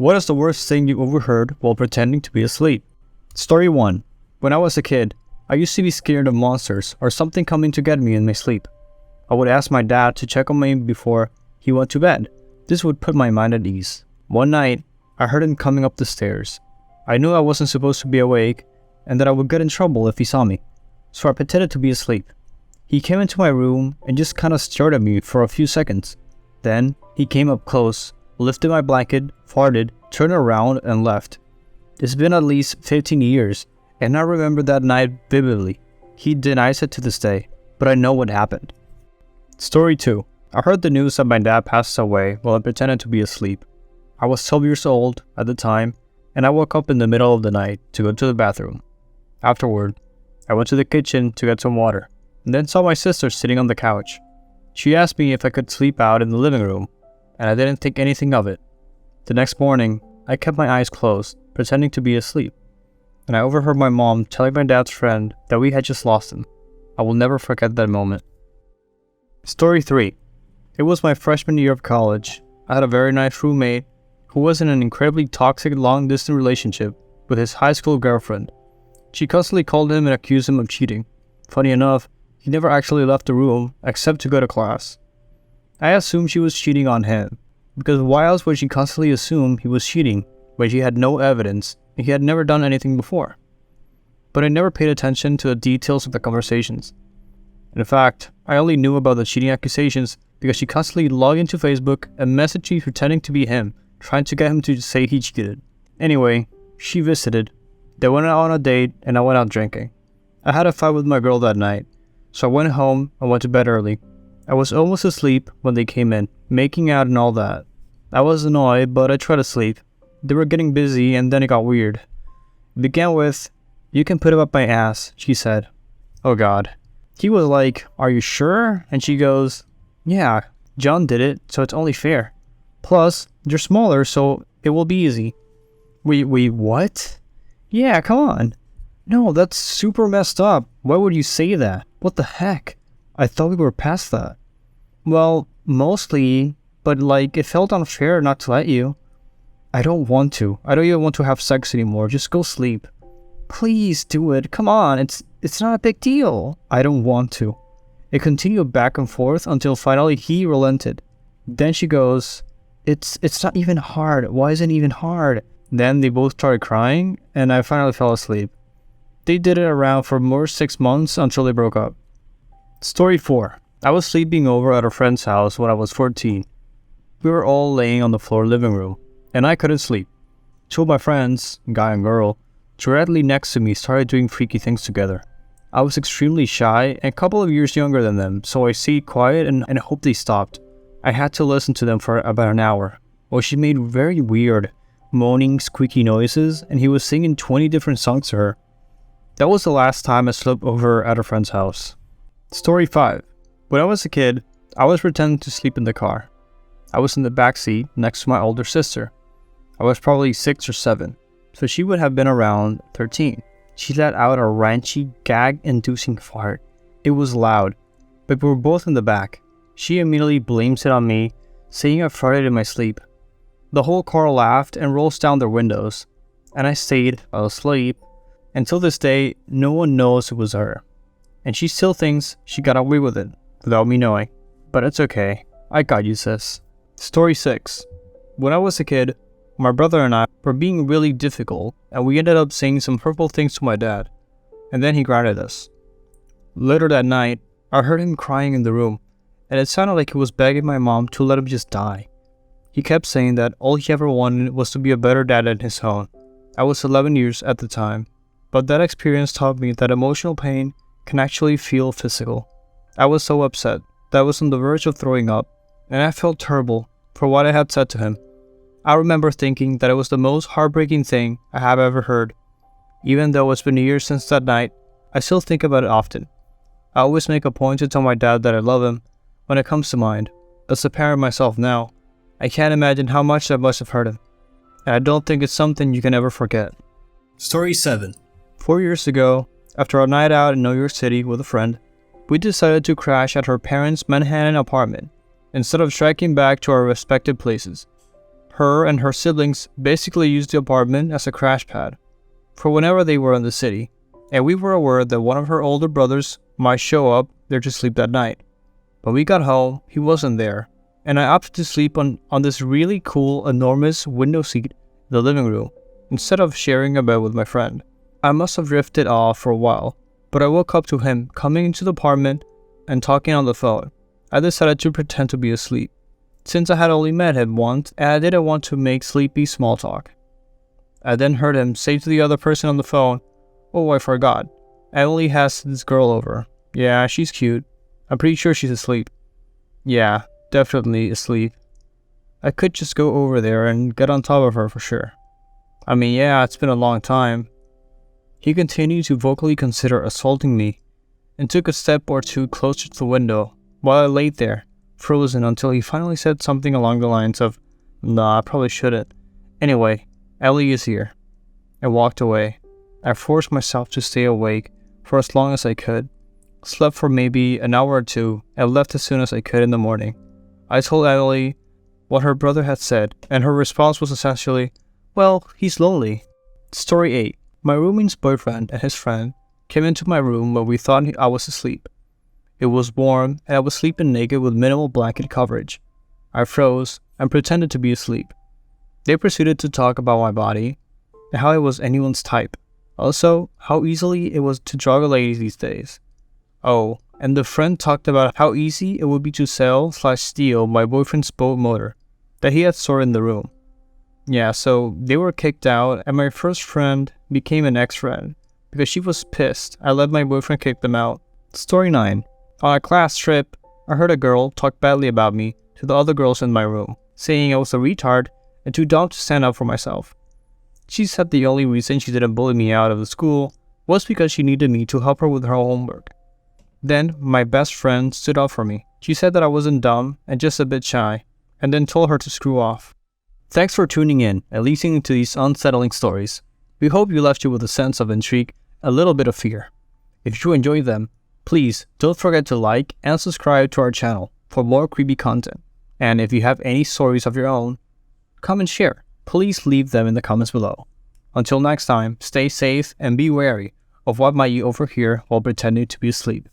What is the worst thing you overheard while pretending to be asleep? Story 1. When I was a kid, I used to be scared of monsters or something coming to get me in my sleep. I would ask my dad to check on me before he went to bed. This would put my mind at ease. One night, I heard him coming up the stairs. I knew I wasn't supposed to be awake and that I would get in trouble if he saw me, so I pretended to be asleep. He came into my room and just kind of stared at me for a few seconds. Then, he came up close, lifted my blanket, farted, turned around, and left. It's been at least 15 years, and I remember that night vividly. He denies it to this day, but I know what happened. Story 2. I heard the news that my dad passed away while I pretended to be asleep. I was 12 years old at the time, and I woke up in the middle of the night to go to the bathroom. Afterward, I went to the kitchen to get some water, and then saw my sister sitting on the couch. She asked me if I could sleep out in the living room, and I didn't think anything of it. The next morning, I kept my eyes closed, pretending to be asleep, and I overheard my mom telling my dad's friend that we had just lost him. I will never forget that moment. Story 3. It was my freshman year of college. I had a very nice roommate who was in an incredibly toxic long-distance relationship with his high school girlfriend. She constantly called him and accused him of cheating. Funny enough, he never actually left the room except to go to class. I assumed she was cheating on him, because why else would she constantly assume he was cheating when she had no evidence and he had never done anything before? But I never paid attention to the details of the conversations. In fact, I only knew about the cheating accusations because she constantly logged into Facebook and messaged me pretending to be him, trying to get him to say he cheated. Anyway, she visited. They went out on a date and I went out drinking. I had a fight with my girl that night, so I went home and went to bed early. I was almost asleep when they came in, making out and all that. I was annoyed, but I tried to sleep. They were getting busy and then it got weird. It began with, "You can put it up my ass," she said. Oh god. He was like, "Are you sure?" And she goes, "Yeah, John did it, so it's only fair. Plus, you're smaller, so it will be easy." Wait, what? Yeah, come on. No, that's super messed up. Why would you say that? What the heck? I thought we were past that. Well, mostly, but it felt unfair not to let you. I don't want to. I don't even want to have sex anymore. Just go sleep. Please do it. Come on, it's not a big deal. I don't want to. It continued back and forth until finally he relented. Then she goes, It's not even hard. Why isn't it even hard? Then they both started crying, and I finally fell asleep. They did it around for more 6 months until they broke up. Story 4. I was sleeping over at a friend's house when I was 14. We were all laying on the floor living room, and I couldn't sleep. Two of my friends, guy and girl, directly next to me started doing freaky things together. I was extremely shy and a couple of years younger than them, so I stayed quiet and hoped they stopped. I had to listen to them for about an hour, while she made very weird, moaning, squeaky noises, and he was singing 20 different songs to her. That was the last time I slept over at a friend's house. Story 5. When I was a kid, I was pretending to sleep in the car. I was in the back seat next to my older sister. I was probably 6 or 7, so she would have been around 13. She let out a ranchy, gag-inducing fart. It was loud, but we were both in the back. She immediately blames it on me, saying I farted in my sleep. The whole car laughed and rolls down their windows, and I stayed asleep. Until this day, no one knows it was her, and she still thinks she got away with it without me knowing. But it's okay. I got you, sis. Story 6. When I was a kid, my brother and I were being really difficult, and we ended up saying some hurtful things to my dad, and then he grounded us. Later that night, I heard him crying in the room, and it sounded like he was begging my mom to let him just die. He kept saying that all he ever wanted was to be a better dad than his own. I was 11 years at the time, but that experience taught me that emotional pain can actually feel physical. I was so upset that I was on the verge of throwing up, and I felt terrible for what I had said to him. I remember thinking that it was the most heartbreaking thing I have ever heard. Even though it's been years since that night, I still think about it often. I always make a point to tell my dad that I love him when it comes to mind. As a parent myself now, I can't imagine how much that must have hurt him, and I don't think it's something you can ever forget. Story 7. 4 years ago, after a night out in New York City with a friend, we decided to crash at her parents' Manhattan apartment, instead of striking back to our respective places. Her and her siblings basically used the apartment as a crash pad for whenever they were in the city, and we were aware that one of her older brothers might show up there to sleep that night. When we got home, he wasn't there, and I opted to sleep on this really cool, enormous window seat in the living room, instead of sharing a bed with my friend. I must have drifted off for a while, but I woke up to him coming into the apartment and talking on the phone. I decided to pretend to be asleep, since I had only met him once and I didn't want to make sleepy small talk. I then heard him say to the other person on the phone, "Oh, I forgot. Emily has this girl over. Yeah, she's cute. I'm pretty sure she's asleep." Yeah, definitely asleep. I could just go over there and get on top of her for sure. I mean, yeah, it's been a long time. He continued to vocally consider assaulting me and took a step or two closer to the window while I laid there, frozen, until he finally said something along the lines of, "Nah, I probably shouldn't. Anyway, Ellie is here." I walked away. I forced myself to stay awake for as long as I could, slept for maybe an hour or two, and left as soon as I could in the morning. I told Emily what her brother had said, and her response was essentially, "Well, he's lonely." Story 8. My roommate's boyfriend and his friend came into my room when we thought I was asleep. It was warm, and I was sleeping naked with minimal blanket coverage. I froze and pretended to be asleep. They proceeded to talk about my body and how it was anyone's type. Also, how easily it was to drug a lady these days. Oh, and the friend talked about how easy it would be to sell/steal my boyfriend's boat motor that he had stored in the room. Yeah, so they were kicked out, and my first friend became an ex-friend because she was pissed I let my boyfriend kick them out. Story 9. On a class trip, I heard a girl talk badly about me to the other girls in my room, saying I was a retard and too dumb to stand up for myself. She said the only reason she didn't bully me out of the school was because she needed me to help her with her homework. Then my best friend stood up for me. She said that I wasn't dumb and just a bit shy, and then told her to screw off. Thanks for tuning in and listening to these unsettling stories. We hope you left you with a sense of intrigue, a little bit of fear. If you enjoyed them, please don't forget to like and subscribe to our channel for more creepy content. And if you have any stories of your own, come and share. Please leave them in the comments below. Until next time, stay safe and be wary of what might you overhear while pretending to be asleep.